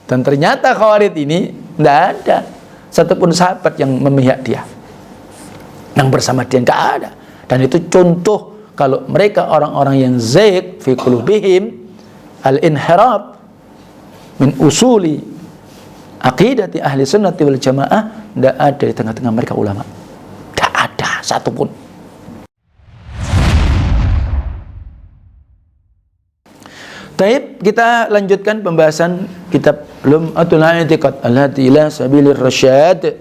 Dan ternyata Khawarij ini tidak ada satupun sahabat yang memihak dia, yang bersama dia, nggak ada. Dan itu contoh kalau mereka orang-orang yang zaid fi qulubihim al-inhirab min usuli aqidati ahli sunnati wal jamaah, tidak ada di tengah-tengah mereka ulama, tidak ada satupun. Taib, kita lanjutkan pembahasan kitab Lum'atul I'tiqad allati ila sabilir rasyad.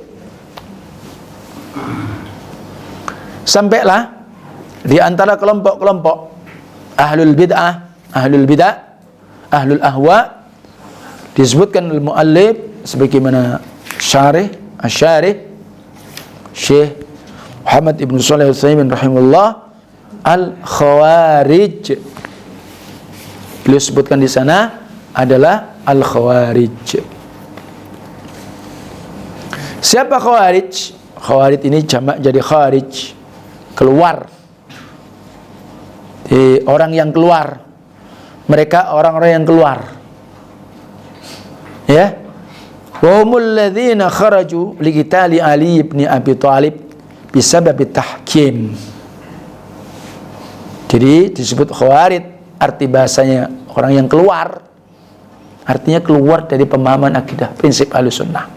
Sampailah di antara kelompok-kelompok ahlul bid'ah, ahlul ahwa, disebutkan al-muallif sebagaimana asy-syarih Syekh Muhammad ibn Shalih Al-Utsaimin rahimahullah, al-khawarij. Beliau sebutkan di sana adalah al-khawarij. Siapa khawarij? Khawarij ini jamak jadi kharij, keluar. Orang yang keluar. Mereka orang-orang yang keluar. Ya. Wa humul ladzina kharaju liqitali Ali ibn Abi Thalib bisabab tahkim. Jadi disebut khawarij, arti bahasanya orang yang keluar, artinya keluar dari pemahaman akidah prinsip Ahlussunnah.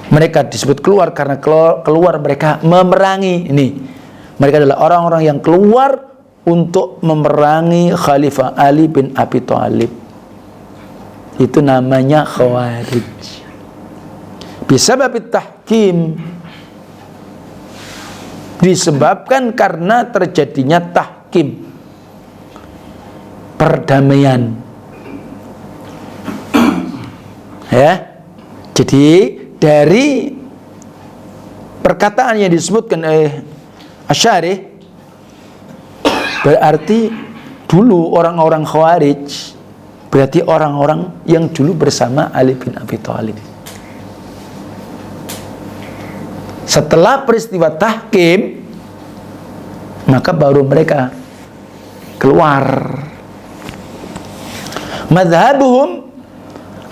Mereka disebut keluar karena keluar mereka memerangi. Ini mereka adalah orang-orang yang keluar untuk memerangi Khalifah Ali bin Abi Thalib. Itu namanya khawarij. Bisabab tahkim, disebabkan karena terjadinya tahkim, perdamaian. Ya. Jadi dari perkataan yang disebutkan oleh asy-syarih, berarti dulu orang-orang khawarij berarti orang-orang yang dulu bersama Ali bin Abi Thalib. Setelah peristiwa tahkim, maka baru mereka keluar. Madhabuhum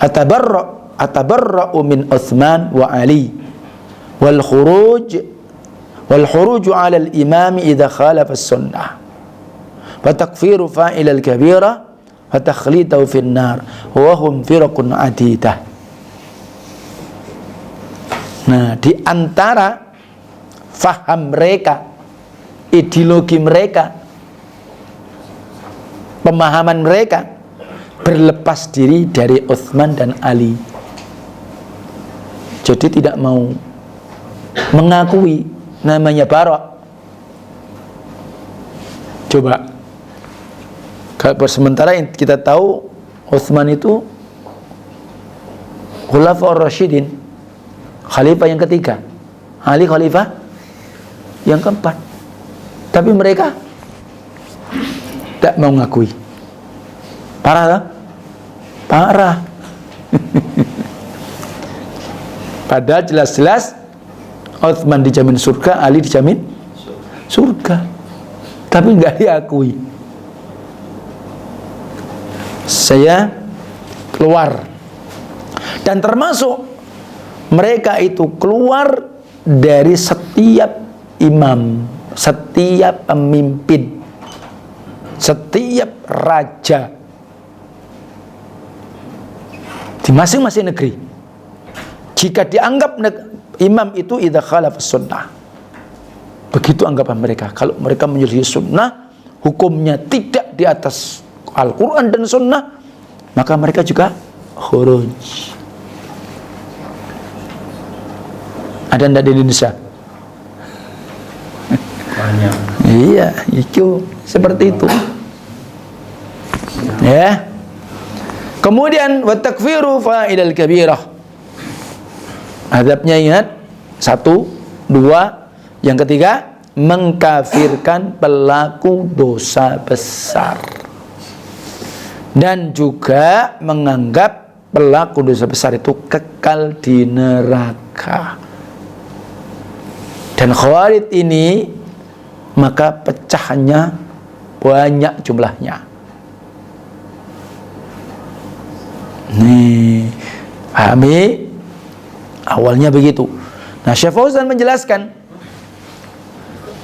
atabarra'u min Utsman wa Ali wal khuruj 'ala al-imam idza khalafa as-sunnah wa takfiru fa'il al-kabira wa takhlitahu fi an-nar wa hum firqun adidah. Nah, di antara faham mereka, ideologi mereka, pemahaman mereka, berlepas diri dari Utsman dan Ali. Jadi tidak mau mengakui namanya bara'. Coba, kalau sementara kita tahu Utsman itu Khulafaur Rasyidin, khalifah yang ketiga, Ali khalifah yang keempat. Tapi mereka tidak mau mengakui. Parah tak? Parah. Padahal jelas-jelas Utsman dijamin surga, Ali dijamin surga, tapi nggak diakui. Saya keluar, dan termasuk mereka itu keluar dari setiap imam, setiap pemimpin, setiap raja di masing-masing negeri. Jika dianggap imam itu idza khalafa sunnah, begitu anggapan mereka. Kalau mereka menyelisih sunnah, hukumnya tidak di atas Al-Quran dan sunnah, maka mereka juga khuruj. Ada ndak di Indonesia? Banyak. Iya, itu seperti itu. Ya. Kemudian wa takfiru fa'ilal kabirah. Adabnya ingat, 1, 2, yang ketiga mengkafirkan pelaku dosa besar, dan juga menganggap pelaku dosa besar itu kekal di neraka. Dan Khawarij ini maka pecahannya banyak jumlahnya. Nih, pahami? Awalnya begitu. Nah, Syekh Fauzan menjelaskan,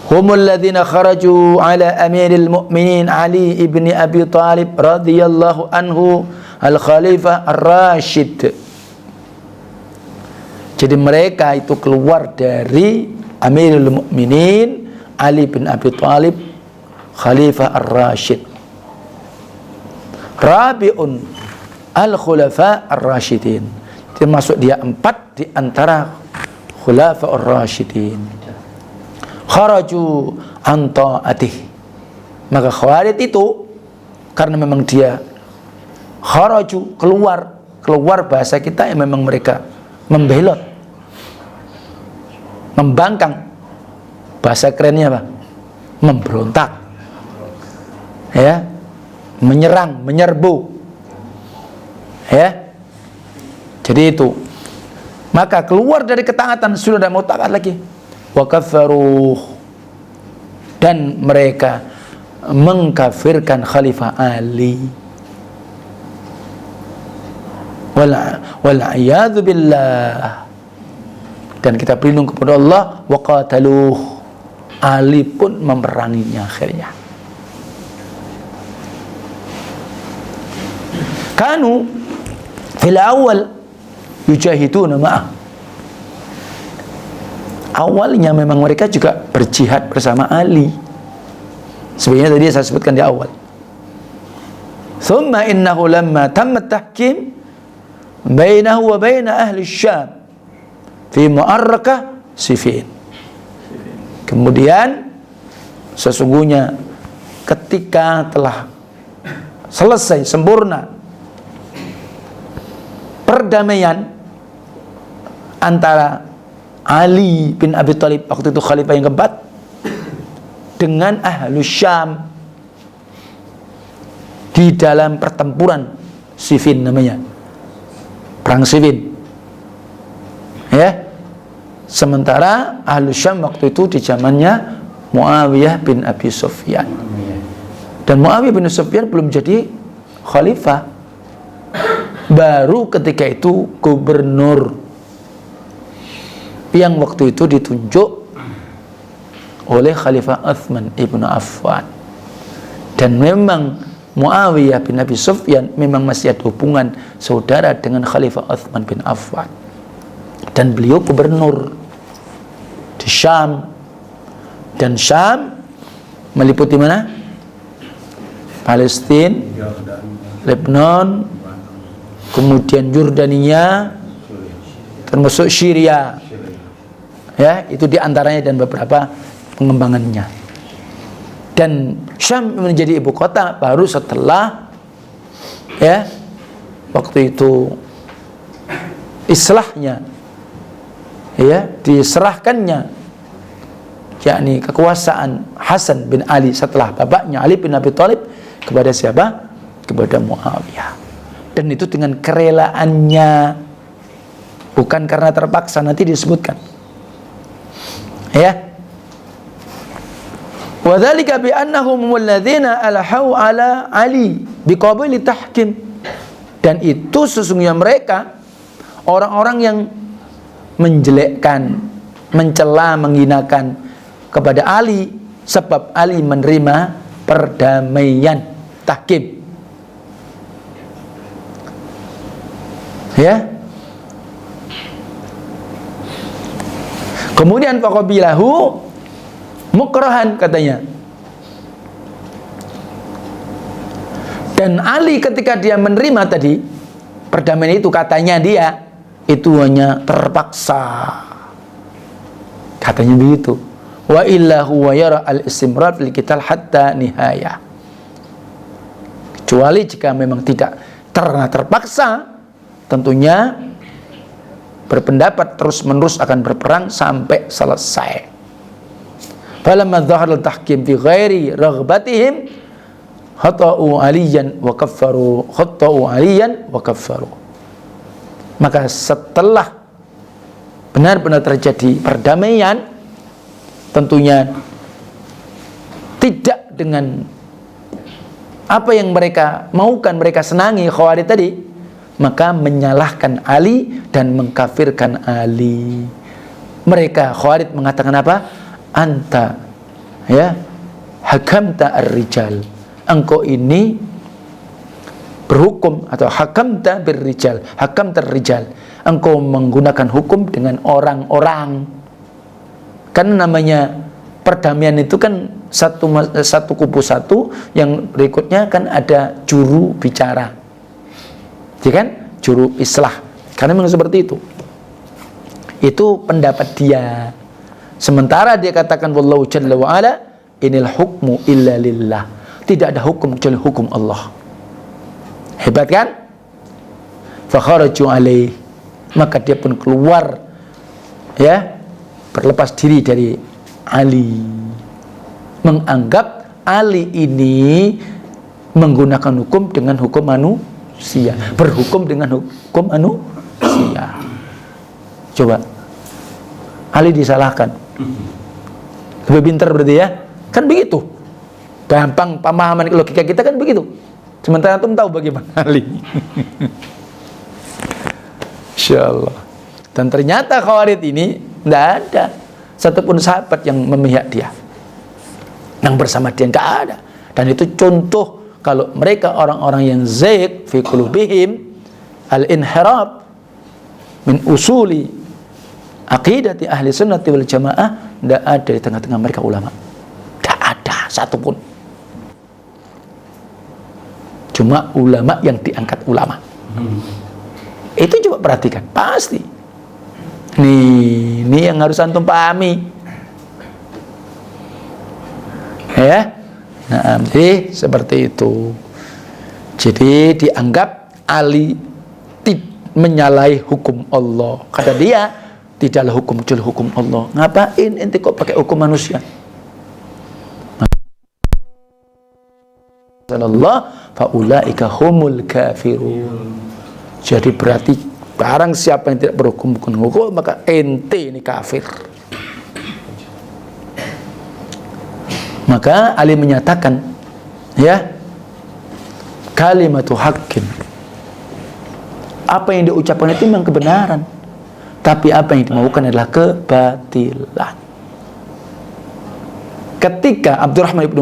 humul ladzina kharaju ala amiril mu'minin Ali ibni Abi Thalib radhiyallahu anhu al-khalifah ar-rasyid. Jadi mereka itu keluar dari amirul mu'minin Ali bin Abi Thalib, khalifah ar-rasyid. Rabi'un al-khulafa ar-rasyidin, termasuk dia 4 di antara khulafa ar-rasyidin. Kharaju an ta'atih, maka Khawarij itu karena memang dia kharaju, keluar bahasa kita yang memang mereka membelot, membangkang, bahasa kerennya apa? Memberontak, ya, menyerang, menyerbu, ya. Jadi itu, maka keluar dari ketaatan, sudah tidak mau taat lagi. Wa kaffaruh, dan mereka mengkafirkan Khalifah Ali. Wal'iyadzu billah, dan kita berlindung kepada Allah. Wa qataluh, Ali pun memeranginya akhirnya. Kanu fil awal yujahiduna ma'ah, awalnya memang mereka juga berjihad bersama Ali. Sebenarnya tadi saya sebutkan di awal. Thumma innahu lamma tammat tahkim bainahu wa baina ahli Syam fi mu'arrakah Siffin. Kemudian sesungguhnya ketika telah selesai sempurna perdamaian antara Ali bin Abi Thalib, waktu itu khalifah yang keempat, dengan ahlu Syam di dalam pertempuran Siffin, namanya perang Siffin, ya. Sementara ahlu Syam waktu itu di zamannya Muawiyah bin Abi Sufyan, dan Muawiyah bin Sufyan belum jadi khalifah, baru ketika itu gubernur yang waktu itu ditunjuk oleh Khalifah Utsman ibn Affan. Dan memang Muawiyah bin Abi Sufyan memang masih ada hubungan saudara dengan Khalifah Utsman bin Affan, dan beliau gubernur di Syam, dan Syam meliputi mana? Palestina, Lebanon, kemudian Yordania, termasuk Syria, ya, itu diantaranya dan beberapa pengembangannya. Dan Syam menjadi ibu kota baru setelah, ya, waktu itu islahnya, ya, diserahkannya, yakni kekuasaan Hasan bin Ali setelah bapaknya Ali bin Abi Thalib kepada siapa? Kepada Muawiyah. Dan itu dengan kerelaannya, bukan karena terpaksa, nanti disebutkan, ya. Wa dzalika bi annahum alladzina alhau ala Ali biqabuli tahkim, dan itu sesungguhnya mereka orang-orang yang menjelekkan, mencela, menghinakan kepada Ali, sebab Ali menerima perdamaian tahkim, ya. Kemudian faqabilahu mukrahan, katanya. Dan Ali ketika dia menerima tadi perdamaian itu, katanya dia itu hanya terpaksa, katanya begitu. Wa illa huwa yara al-istimrar fil qital hatta nihayah, kecuali jika memang tidak terpaksa, tentunya berpendapat terus-menerus akan berperang sampai selesai. Falamma dhahara al-tahkim fi ghairi raghbatihim khata'u aliyan wa kaffaru, khata'u aliyan wa kaffaru. Maka setelah benar-benar terjadi perdamaian, tentunya tidak dengan apa yang mereka maukan, mereka senangi, Khawarij tadi, maka menyalahkan Ali dan mengkafirkan Ali. Mereka Khawarij mengatakan apa? Anta ya hakamta ar-rijal, engkau ini berhukum, atau hakamta bir-rijal, hakamta ar-rijal, engkau menggunakan hukum dengan orang-orang. Kan namanya perdamaian itu kan satu kubu satu, yang berikutnya kan ada juru bicara, ya kan, juru islah. Karena memang seperti itu pendapat dia. Sementara dia katakan wallahu jalla wa ala inil hukmu illa lillah, tidak ada hukum kecuali hukum Allah. Hebat kan? Fakharaju alaih, maka dia pun keluar, ya, berlepas diri dari Ali, menganggap Ali ini menggunakan hukum dengan hukum manusia, berhukum dengan hukum manusia. Coba Ali disalahkan, lebih pintar berarti ya, kan begitu, gampang pemahaman logika kita kan begitu. Sementara antum tahu bagaimana Ali. Insyaallah. Dan ternyata Khawarij ini tidak ada satupun sahabat yang memihak dia, yang bersama dia, tidak ada. Dan itu contoh kalau mereka orang-orang yang zaid fi qulubihim al-inhirab min usuli aqidati ahli sunnati wal jamaah, tidak ada di tengah-tengah mereka ulama, tidak ada satupun. Cuma ulama yang diangkat ulama. Itu coba perhatikan, pasti. Ini yang harus antum pahami. Ya. Nah, jadi seperti itu. Jadi dianggap Ali menyalahi hukum Allah. Kata dia, tidaklah hukum kecuali hukum Allah. Ngapain ente kok pakai hukum manusia? Allah faulaika humul kafirun. Jadi berarti barang siapa yang tidak berhukum hukum, maka ente ini kafir. Maka Ali menyatakan, ya, kalimatu haqqin, apa yang diucapkan itu memang kebenaran, tapi apa yang dimaukan adalah kebatilan. Ketika Abdurrahman ibnu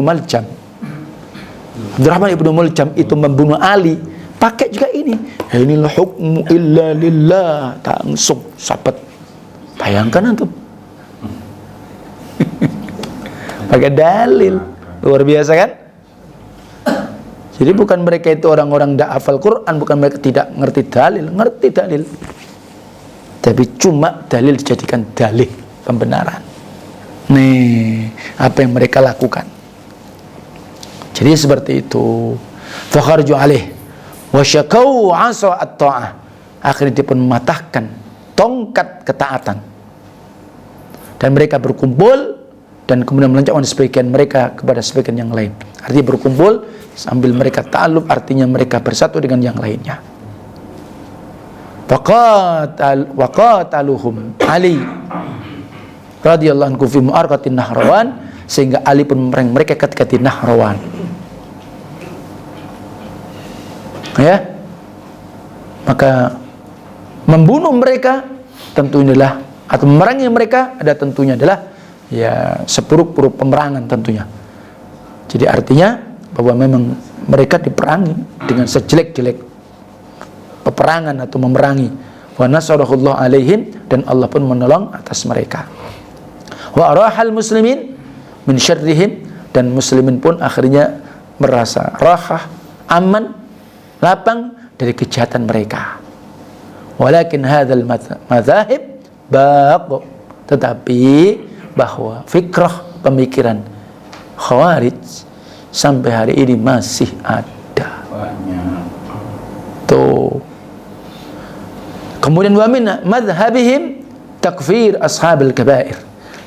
Muljam itu membunuh Ali, pakai juga ini, inilah hukmu illa lillah, langsung sahabat. Bayangkan antum. Pakai dalil, luar biasa kan? Jadi bukan mereka itu orang-orang tidak hafal Quran, bukan mereka tidak ngerti dalil, tapi cuma dalil dijadikan dalih pembenaran. Nih, apa yang mereka lakukan. Jadi seperti itu. Fakharju alaih wa syakau 'asa at-ta'ah. Akhirnya dia pun mematahkan tongkat ketaatan. Dan mereka berkumpul dan kemudian melencapkan sebagian mereka kepada sebagian yang lain. Artinya berkumpul sambil mereka ta'aluf, artinya mereka bersatu dengan yang lainnya. Waqataluhum Ali radhiyallahu anhu fi mu'arqatin Nahrawan, sehingga Ali pun memerang mereka ketika di Nahrawan. Ya, maka membunuh mereka tentunya adalah, atau memerangi mereka ada tentunya adalah, ya, seburuk-buruk pemerangan tentunya. Jadi artinya bahwa memang mereka diperangi dengan sejelek-jelek peperangan atau memerangi. Wa nasarahullah alaihim, dan Allah pun menolong atas mereka. Wa arahal muslimin min syarrihim, dan muslimin pun akhirnya merasa rahah, aman, lapang dari kejahatan mereka. Walakin hadzal madzahib baq, tetapi bahwa fikrah pemikiran Khawarij sampai hari ini masih ada. Tuh. Kemudian wa min madhhabihim takfir ashabil kabair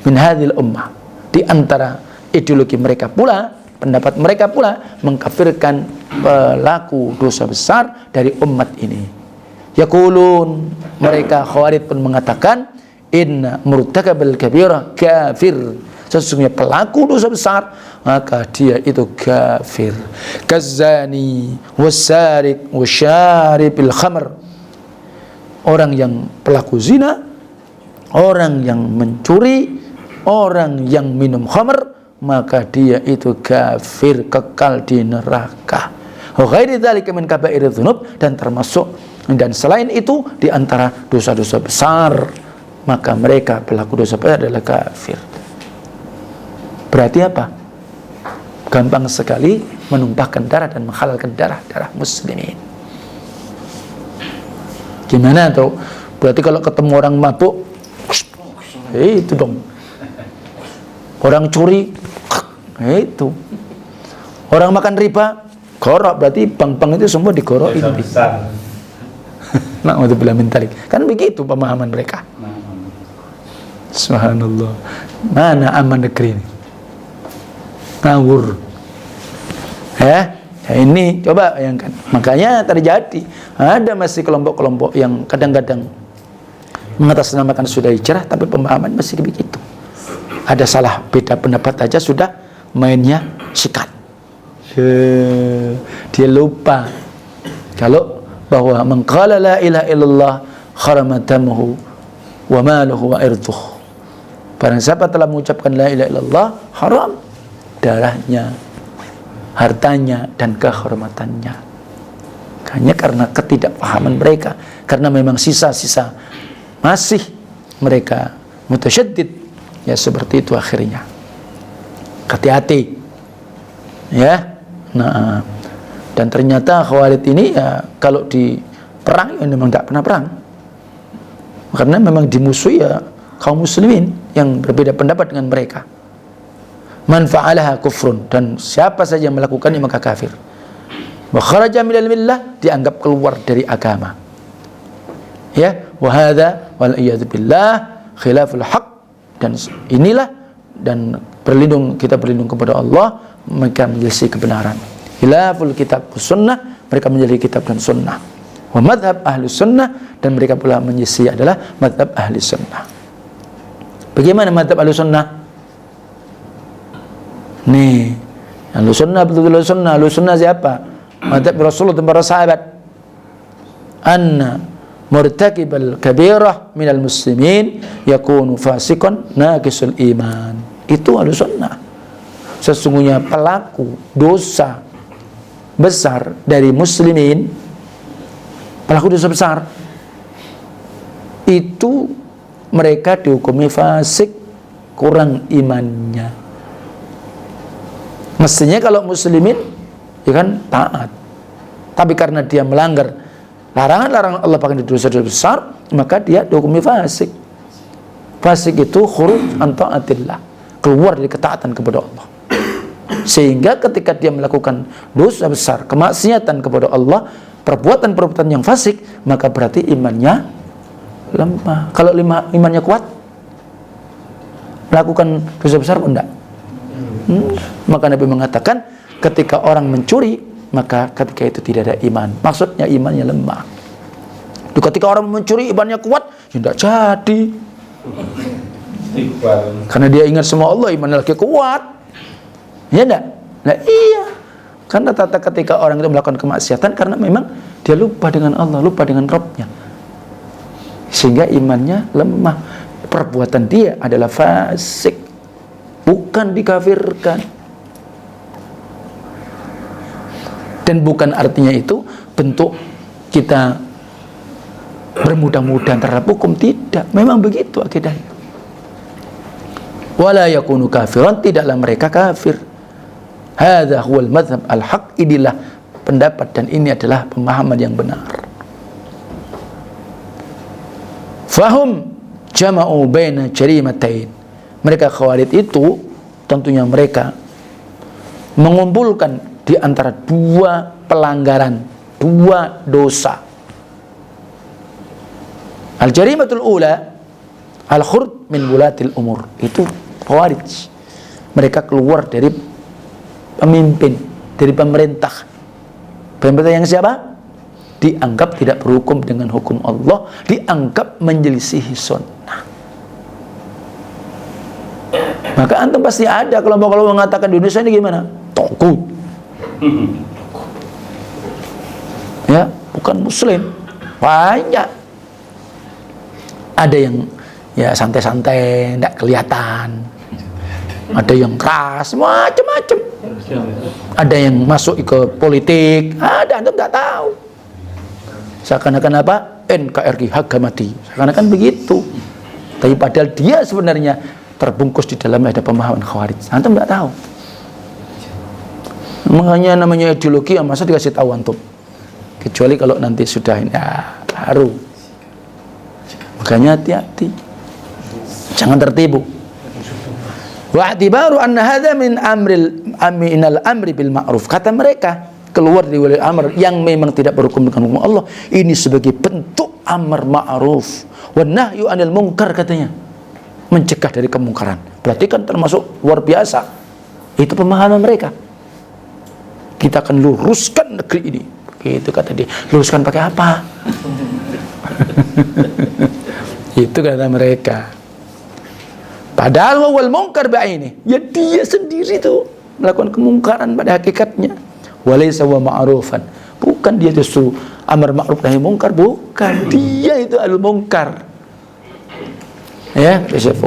min hadhil ummah. Di antara ideologi mereka pula, pendapat mereka pula, mengkafirkan pelaku dosa besar dari umat ini. Yaqulun, mereka Khawarij pun mengatakan, inna murtakabal kabira kafir, sesungguhnya pelaku dosa besar maka dia itu kafir. Kazani wasarik wasyaribil khamr, orang yang pelaku zina, orang yang mencuri, orang yang minum khamr, maka dia itu kafir, kekal di neraka. Ghairi dzalika min kaba'iriz dzunub, dan termasuk dan selain itu di antara dosa-dosa besar, maka mereka pelaku dosa besar adalah kafir. Berarti apa? Gampang sekali menumpahkan darah dan menghalalkan darah muslimin. Gimana tuh? Berarti kalau ketemu orang mabuk, itu dong. Orang curi, itu. Orang makan riba, gorok, berarti bank-bank itu semua digorokin. Na'udzubillah min dzalik. Kan begitu pemahaman mereka. Subhanallah. Mana aman negeri ini? Ngawur. Ya, ini coba bayangkan. Makanya terjadi ada masih kelompok-kelompok yang kadang-kadang mengatasnamakan sudah hijrah, tapi pemahaman masih begitu. Ada salah beda pendapat aja sudah mainnya sikat. Dia lupa kalau bahwa man qala la ilaha illallah harama damuhu wa maluhu wa irduh. Barang siapa telah mengucapkan la ilaha illallah, haram darahnya, hartanya, dan kehormatannya. Hanya karena ketidakpahaman mereka, karena memang sisa-sisa masih mereka mutasyaddid, ya seperti itu akhirnya. Hati-hati, ya. Nah, dan ternyata Khawarij ini ya kalau di perang ya memang tidak pernah perang, karena memang dimusuhi ya kaum muslimin yang berbeda pendapat dengan mereka. Man fa'alaha kufrun, dan siapa saja yang melakukannya maka kafir. Wa kharaja minal millah, dianggap keluar dari agama. Ya, wa hadza wal iyad billah khilaful haq, dan inilah dan kita berlindung kepada Allah, mereka menyelisih kebenaran. Khilaful kitab sunnah, mereka menyelisih kitab dan sunnah. Wa madhab ahli sunnah, dan mereka pula menyelisih adalah madhab ahli sunnah. Bagaimana madhab ahli sunnah? Nih, ahlu sunnah betul-betul sunnah. Ahlu sunnah siapa? Madhab Rasulullah dan para sahabat. Anna murtakibal kabirah minal muslimin yakunu fasikon naqisul iman. Itu ahlu sunnah. Sesungguhnya pelaku dosa besar dari muslimin, pelaku dosa besar itu mereka dihukumi fasik, kurang imannya. Mestinya kalau muslimin ya kan taat, tapi karena dia melanggar larangan-larangan Allah bahkan dosa-dosa besar, maka dia dihukumi fasik. Fasik itu khuruj an taatillah, keluar dari ketaatan kepada Allah. Sehingga ketika dia melakukan dosa besar, kemaksiatan kepada Allah, perbuatan-perbuatan yang fasik, maka berarti imannya lemah. Kalau imannya kuat, melakukan dosa besar pun enggak. Maka Nabi mengatakan ketika orang mencuri, maka ketika itu tidak ada iman. Maksudnya imannya lemah. Ketika orang mencuri imannya kuat, ya tidak jadi. Karena dia ingat semua Allah, imannya lagi kuat. Ya enggak? Nah iya. Karena ketika orang itu melakukan kemaksiatan, karena memang dia lupa dengan Allah, lupa dengan Rabbnya, sehingga imannya lemah. Perbuatan dia adalah fasik, bukan dikafirkan. Dan bukan artinya itu bentuk kita bermudah-mudahan terhadap hukum, tidak. Memang begitu akidahnya. Wala yakunu kafiran, tidaklah mereka kafir. Hadza huwal madzhab al-haq, inilah pendapat dan ini adalah pemahaman yang benar. Fahum jama'u baina jarimatain. Mereka Khawarij itu tentunya mereka mengumpulkan di antara dua pelanggaran, dua dosa. Al-jarimatul ula al-khurd min wulatil umur. Itu Khawarij. Mereka keluar dari pemimpin, dari pemerintah. Pemerintah yang siapa? Dianggap tidak berhukum dengan hukum Allah, dianggap menyelisihi sunnah. Maka antum pasti ada kelompok-kelompok mengatakan di Indonesia ini gimana? Togut. Ya, bukan muslim. Banyak. Ada yang ya santai-santai, tidak kelihatan. Ada yang keras, macam-macam. Ada yang masuk ke politik, ada antum tidak tahu. Seakan-akan apa? NKRI harga mati. Seakan-akan begitu. Tapi padahal dia sebenarnya terbungkus di dalamnya ada pemahaman Khawarij. Antum tidak tahu. Makanya namanya ideologi yang masa dikasih tahu antum. Kecuali kalau nanti sudah baru. Makanya hati-hati. Jangan tertipu. Wa'tibaru anna hadza min amri bil ma'ruf. Kata mereka, keluar dari wali amr yang memang tidak berhukum dengan hukum Allah, ini sebagai bentuk amar ma'ruf wan nahyu 'anil munkar, katanya. Mencegah dari kemungkaran. Berarti kan termasuk luar biasa. Itu pemahaman mereka. Kita akan luruskan negeri ini. Gitu kata dia. Luruskan pakai apa? Itu kata mereka. Padahal wal munkar ba'ini, ya dia sendiri tuh melakukan kemungkaran pada hakikatnya. Walaysa wa ma'rufan, bukan dia justru amar ma'ruf nahi munkar, bukan. Dia itu al munkar. Ya, Syekh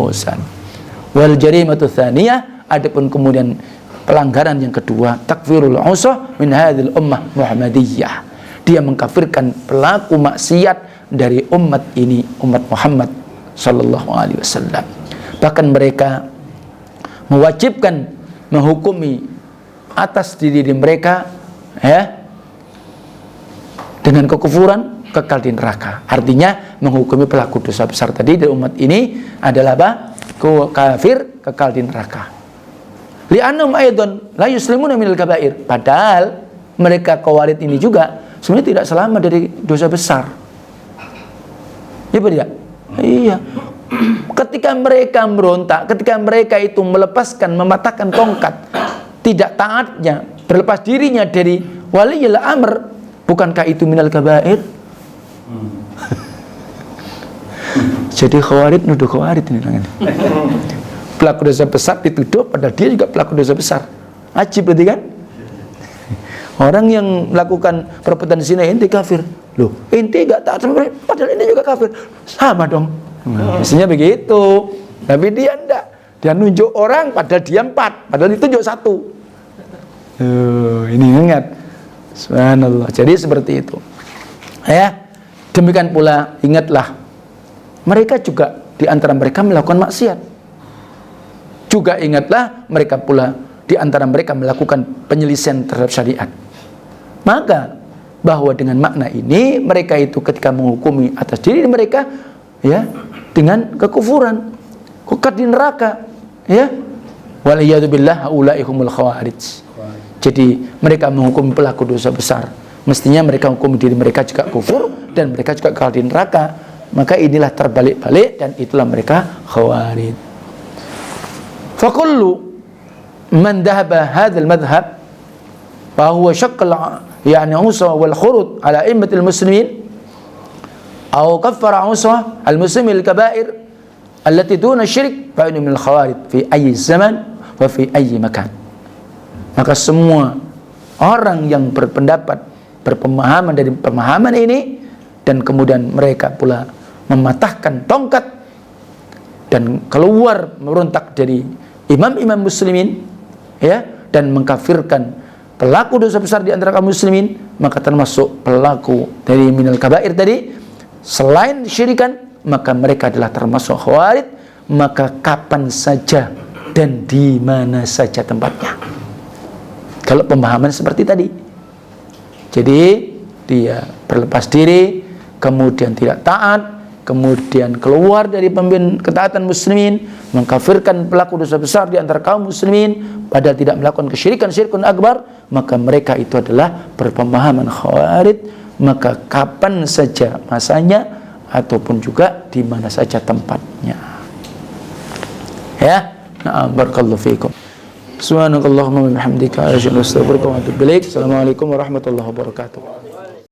wal jarimatu tsaniyah, adapun kemudian pelanggaran yang kedua, takfirul usah min hadhil ummah Muhammadiyah. Dia mengkafirkan pelaku maksiat dari umat ini, umat Muhammad sallallahu alaihi wasallam. Bahkan mereka mewajibkan menghukumi atas diri mereka ya dengan kekufuran, kekal di neraka. Artinya menghukumi pelaku dosa besar tadi dari umat ini adalah apa? Kafir, kekal di neraka. Li'annahum aidan la yuslimuna minal kabair. Padahal mereka Khawarij ini juga sebenarnya tidak selamat dari dosa besar. Ya tidak? Iya. Ketika mereka merontak, ketika mereka itu melepaskan, mematahkan tongkat, tidak taatnya, berlepas dirinya dari waliyul amr, bukankah itu minal kabair? Jadi Khawarij nuduh Khawarij ini. Pelaku dosa besar dituduh, padahal dia juga pelaku dosa besar. Ajib berarti kan? Orang yang melakukan perbuatan zina, ente kafir. Loh, ente gak taat sama mereka, padahal ente juga kafir. Sama dong. Mestinya begitu. Tapi dia enggak. Dia nunjuk orang, padahal dia 4, padahal ditunjuk 1. Ini ingat. Subhanallah. Jadi seperti itu. Ya. Demikian pula, ingatlah, mereka juga di antara mereka melakukan maksiat. Juga ingatlah, mereka pula di antara mereka melakukan penyelisihan terhadap syariat. Maka bahwa dengan makna ini mereka itu ketika menghukumi atas diri mereka ya dengan kekufuran, kekal di neraka, ya. Waliyadzubillah haula'i humul khawarij. Jadi mereka menghukum pelaku dosa besar. Mestinya mereka hukum diri mereka juga kufur dan mereka juga kekal di neraka. Maka inilah terbalik-balik dan itulah mereka khawarij. Fakullu man dhahaba hadzal madhhab fa huwa syaqqa yani usa wal khurud ala immatil muslimin أو كفر عصى المسلم الكبائر التي دون الشرك فإنه من الخوارج في أي زمن وفي أي مكان. Maka semua orang yang berpendapat, berpemahaman dari pemahaman ini dan kemudian mereka pula mematahkan tongkat dan keluar merontak dari imam-imam muslimin ya dan mengkafirkan pelaku dosa besar di antara kaum muslimin, maka termasuk pelaku dari minal kabair tadi. Selain syirikan, maka mereka adalah termasuk Khawarij, maka kapan saja dan di mana saja tempatnya. Kalau pemahaman seperti tadi. Jadi dia berlepas diri, kemudian tidak taat, kemudian keluar dari pemimpin ketaatan muslimin, mengkafirkan pelaku dosa besar di antara kaum muslimin, padahal tidak melakukan kesyirikan, syirkun akbar, maka mereka itu adalah berpemahaman Khawarij. Maka kapan saja masanya ataupun juga di mana saja tempatnya. Ya, na'am, barakallahu fiikum. Subhanakallahumma wa bihamdika asyhadu an la ilaha illa anta astaghfiruka wa atubu ilaik. Assalamualaikum warahmatullahi wabarakatuh.